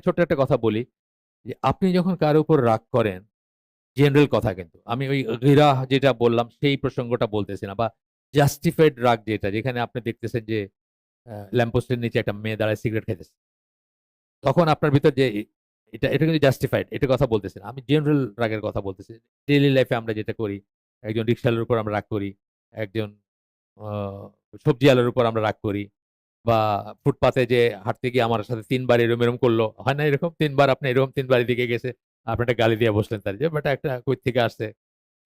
ছোট্ট একটা কথা বলি যে আপনি যখন কারো উপর রাগ করেন, জেনারেল কথা কিন্তু আমি ওই গিরা যেটা বললাম সেই প্রসঙ্গটা বলতেছি না, বা জাস্টিফাইড রাগ যেটা, যেখানে আপনি দেখতেছেন যে ল্যাম্পপোস্টের নিচে একটা মেয়ে দাঁড়ায় সিগারেট খাইতেছে, তখন আপনার ভিতর যে এটা কিন্তু জাস্টিফাইড, এটা কথা বলতেছি না। আমি জেনারেল রাগের কথা বলতেছি। ডেইলি লাইফে আমরা যেটা করি, একজন রিক্শাওয়ালার উপর আমরা রাগ করি, একজন আ সবজিওয়ালার উপর আমরা রাগ করি, বা ফুটপাতে যে হাঁটতে গিয়ে আমার সাথে ৩ বার এরম করল। হয় না এরকম? ৩ বার আপনি এরকম ৩ বার এদিকে গেছে। আপনি একটা গালি দিয়ে বসলেন তারে যে, "বেটা একটা কই থেকে আসছে?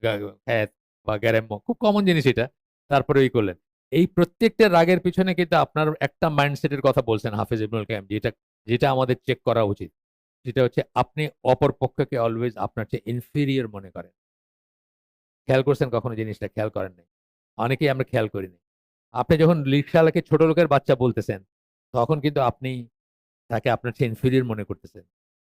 গা খ্যাত বা গ্যারেম্মো।" খুব কমন জিনিস এটা। তারপরে করলেন। এই প্রত্যেকটা রাগের পিছনে কিন্তু আপনার একটা মাইন্ডসেট এর কথা বলছেন হাফেজ ইবনুল কাইয়্যিম, যেটা যেটা আমাদের চেক করা উচিত। সেটা হচ্ছে আপনি অপর পক্ষকে অলওয়েজ আপনার চেয়ে ইনফেরিয়র মনে করেন। খেয়াল করছেন কখনো জিনিসটা? খেয়াল করেন নাই। অনেকেই আমরা খেয়াল করিনি। আপনি যখন রিক্শাওয়ালাকে ছোট লোকের বাচ্চা বলতেছেন, তখন কিন্তু আপনি তাকে আপনার চেয়ে ইনফেরিয়র মনে করতেছেন।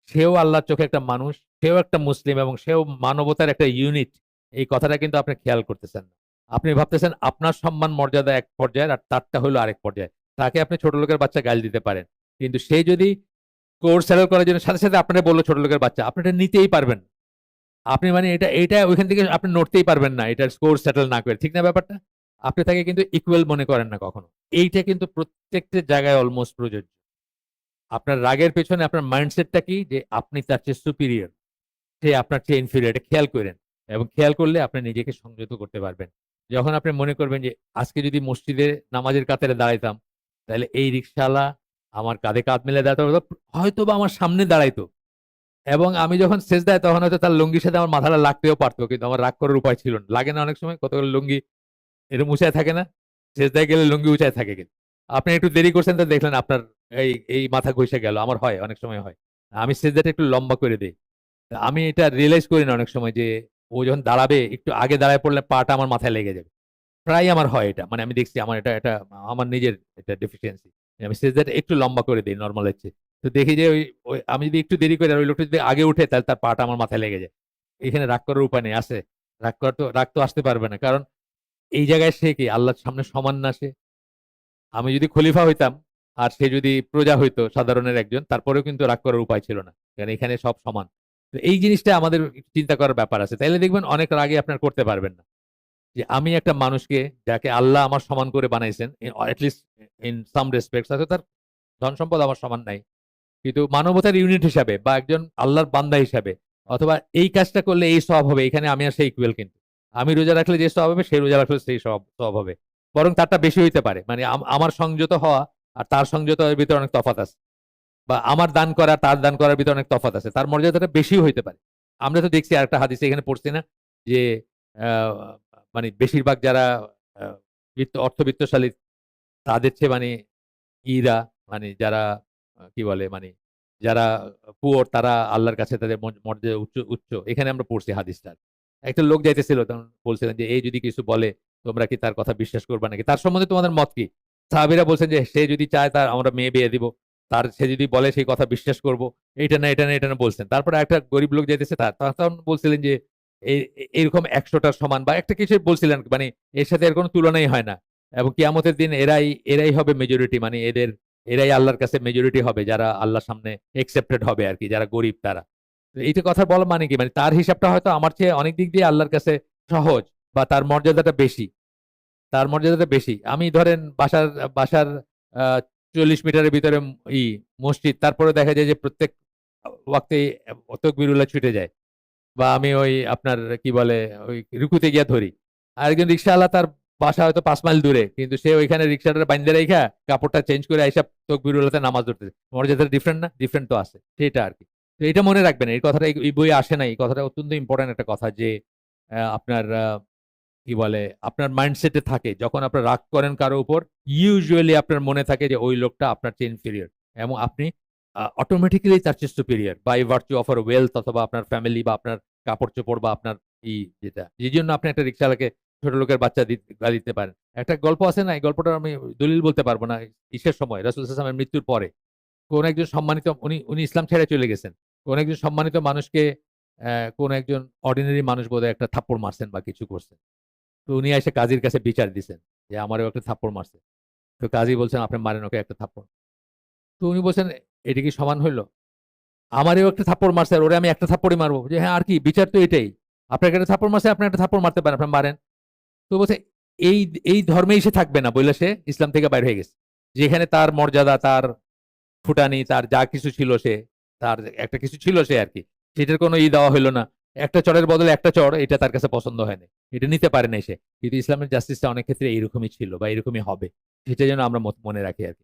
সেও আল্লাহর চোখে একটা মানুষ, সেও একটা মুসলিম এবং সেও মানবতার একটা ইউনিট। এই কথাটা কিন্তু আপনি খেয়াল করতেছেন না। আপনি ভাবতেছেন আপনার সম্মান মর্যাদা এক পর্যায়ের আর তারটা হইলো আরেক পর্যায়ে। তাকে আপনি ছোট লোকের বাচ্চা গাল দিতে পারেন। কিন্তু সে যদি কোর্স সেটেল করার জন্য সাথে, সাথে আপনারে বলল ছোট লোকের বাচ্চা, আপনি এটা নিতেই পারবেন না। আপনি মানে এটা ওইখান থেকে আপনি নড়তেই পারবেন না। এটার স্কোর সেটেল না করে। ঠিক না ব্যাপারটা? আপনি তাকে কিন্তু ইকুয়াল মনে করেন না কখনো। এইটা কিন্তু প্রত্যেকটা জায়গায় অলমোস্ট প্রযোজ্য। আপনার রাগের পেছনে আপনার মাইন্ডসেটটা কি? যে আপনি তার চেয়ে সুপিরিয়র। সে আপনার চেয়ে ইনফিরিয়র। এটা খেয়াল কইরেন। এবং খেয়াল করলে আপনি নিজেকে সংযত করতে পারবেন। যখন আপনি মনে করবেন যে আজকে যদি মসজিদে নামাজের কাতারে দাঁড়াইতাম, তাহলে এই রিক্শাওয়ালা আমার কাঁধে কাঁধ মিলায়ে দাঁড়াতে পারত। হয়তোবা আমার সামনে দাঁড়াইতো। এবং আমি যখন সেজদায় তখন হয়তো তার লুঙ্গির সাথে আমার মাথাটা লাগতেও পারত। কিন্তু আমার রাগ করার উপায় ছিল না। লাগে না অনেক সময়? কতগুলো লুঙ্গি এরকম উঁচায় থাকে না? সেজদায় গেলে লুঙ্গি উঁচায় থাকে কিন্তু। আপনি একটু দেরি করছেন তো দেখলেন আপনার এই মাথা ঘষে গেল। আমার হয়, অনেক সময় হয়। আমি সেজদাটা একটু লম্বা করে দেই। আমি এটা রিয়ালাইজ করি না অনেক সময় যে ও যখন দাঁড়াবে একটু আগে দাঁড়ায় পড়লে পাটা আমার মাথায় লেগে যাবে। প্রায়ই আমার হয় এটা। মানে আমি দেখছি আমার এটা আমার নিজের এটা ডেফিসিয়েন্সি। আমি সেজদাটা একটু লম্বা করে দেই নরমালের চেয়ে। তো দেখি যে ওই ওই আমি যদি একটু দেরি করি আর ওই লোকটা যদি আগে উঠে তাহলে তার পাটা আমার মাথায় লেগে যায়। এখানে রাগ করার উপায় নেই। আছে। রাগ তো আসতে পারবে না। কারণ এই জায়গায় সে কি আল্লাহর সামনে সমান না সে? আমি যদি খলিফা হইতাম আর সে যদি প্রজা হইতো সাধারণের একজন, তারপরেও কিন্তু রাগ করার উপায় ছিল না। কারণ এখানে সব সমান। তো এই জিনিসটা আমাদের চিন্তা করার ব্যাপার আছে। তাইলে দেখবেন অনেক রাগই আপনার করতে পারবেন না। যে আমি একটা মানুষকে যাকে আল্লাহ আমার সমান করে বানাইছেন, at least in some respects, হয়তো তার ধন সম্পদ আমার সমান নাই। কিন্তু মানবতার ইউনিট হিসাবে বা একজন আল্লাহর বান্দা হিসাবে, অথবা এই কাজটা করলে এই সওয়াব হবে, এখানে আমি আর সে ইকুয়াল কিন্তু। আমি রোজা রাখলে যে সওয়াব হবে, সে রোজা রাখলে সেই সওয়াব হবে। বরং তারটা বেশি হইতে পারে। মানে আমার সংযত হওয়া আর তার সংযত হওয়ার ভিতরে অনেক তফাৎ আছে। বা আমার দান করা তার দান করার ভিতরে অনেক তফাৎ আছে। তার মর্যাদাটা বেশিও হইতে পারে। আমরা তো দেখছি আরেকটা হাদিসে এখানে পড়ছি না? যে আ মানে বেশিরভাগ যারা আ অর্থবিত্তশালী তাদের চেয়ে মানে ইরা মানে যারা কি বলে মানে যারা পুয়ার তারা আল্লাহর কাছে তাদের মর্যাদা উচ্চ। এখানে আমরা পড়ছি হাদিসটা। একটা লোক যাইতেছিল তখন বলছিলেন যে, "এই যদি কিছু বলে তোমরা কি তার কথা বিশ্বাস করবা নাকি? তার সম্বন্ধে তোমাদের মত কি?" সাহাবীরা বলছেন যে, "সে যদি চায় তার আমরা মেয়ে বিয়ে দিব। সে যদি বলে সেই কথা বিশ্বাস করব। এটা না বলছেন।" তারপরে একটা গরিব লোক যাইতেছে তখন বলছিলেন যে, এরকম ১০০ টার সমান বা একটা কিছু বলছিলেন মানে এর সাথে এর কোন তুলনাই হয় না। এবং কিয়ামতের দিন এরাই হবে মেজরিটি, মানে এরাই আল্লাহর কাছে মেজরিটি হবে যারা আল্লাহর সামনে একসেপ্টেড হবে আরকি, যারা গরিব তারা। তো এইটা কথা বলা মানে কি? মানে তার হিসাবটা হয়তো আমার চেয়ে অনেক দিক দিয়ে আল্লাহর কাছে সহজ, বা তার মর্যাদাটা বেশি। তার মর্যাদাটা বেশি। আমি ধরেন বাসার আ ৪০ মিটারের ভিতরে মসজিদ, তারপরেও দেখা যায় যে প্রত্যেক ওয়াক্তেই তাকবীরুল্লাহ ছুটে যায়। বা আমি ওই আপনার কি বলে ওই রুকুতে গিয়া ধরি। আরেকজন রিক্শাওয়ালা তার বাসা হয়তো ৫ মাইল দূরে। কিন্তু সে ওইখানে রিক্সাটা বাইন্ধা রাইখা কাপড়টা চেঞ্জ করে আইসা তকবিরুল্লাহতে নামাজ ধরতেছে। মর্যাদাটা ডিফারেন্ট না? ডিফারেন্ট তো আছে। সেটা আরকি। তো এটা মনে রাখবেন। এই কথাটা এই বইয়ে আসে নাই। এই কথাটা অত্যন্ত ইম্পোর্টেন্ট একটা কথা যে আপনার কি বলে আপনার মাইন্ডসেট এ থাকে। যখন আপনার রাগ করেন কারো উপর, ইউজুয়ালি আপনার মনে থাকে যে ওই লোকটা আপনার চেয়ে ইনফেরিয়র। এবং আপনি অটোমেটিক্যালি তার চেয়ে superior by virtue of wealth, অথবা আপনার ফ্যামিলি বা আপনার কাপড়-চোপড় বা আপনার যেটা। যেজন্য আপনি একটা রিক্শাওয়ালাকে ছোট লোকের বাচ্চা গালি দিতে পারেন। একটা গল্প আছে না? এই গল্পটা আমি দলিল বলতে পারব না। ইসের সময় রাসূল সাল্লাল্লাহু আলাইহি ওয়াসাল্লামের মৃত্যুর পরে। কোন একজন সম্মানিত উনি ইসলাম ছেড়ে চলে গেছেন। কোন একজন সম্মানিত মানুষকে কোন একজন অর্ডিনারি মানুষ বোধহয় একটা থাপ্পড় মারছেন বা কিছু করছেন। তো উনি এসে কাজীর কাছে বিচার দিছেন যে আমারেও একটা থাপ্পড় মারছে। তো কাজী বলছেন, "আপনি মারেন ওকে একটা থাপ্পড়।" তো উনি বলছেন, "এটা কি সমান হইল?" আমারও একটা থাপ্পড় মারছে, আর ওরে আমি একটা থাপ্পড়ই মারবো, যে হ্যাঁ আর কি, বিচার তো এটাই, আপনাকে একটা থাপ্পড় মারছে, আপনি একটা থাপ্পড় মারতে পারেন, আপনি মারেন। তো বলছে এই এই ধর্মেই সে থাকবে না, বলে সে ইসলাম থেকে বাইর হয়ে গেছে। যেখানে তার মর্যাদা, তার ফুটানি, তার যা কিছু ছিল, সে তার একটা কিছু ছিল সে আর কি, সেটার কোনো দেওয়া হইলো না। একটা চড়ের বদলে একটা চড়, এটা তার কাছে পছন্দ হয়নি, এটা নিতে পারে নাই সে। কিন্তু ইসলামের জাস্টিসটা অনেক ক্ষেত্রে এইরকমই ছিল বা এরকমই হবে, সেটা যেন আমরা মনে রাখি আর কি।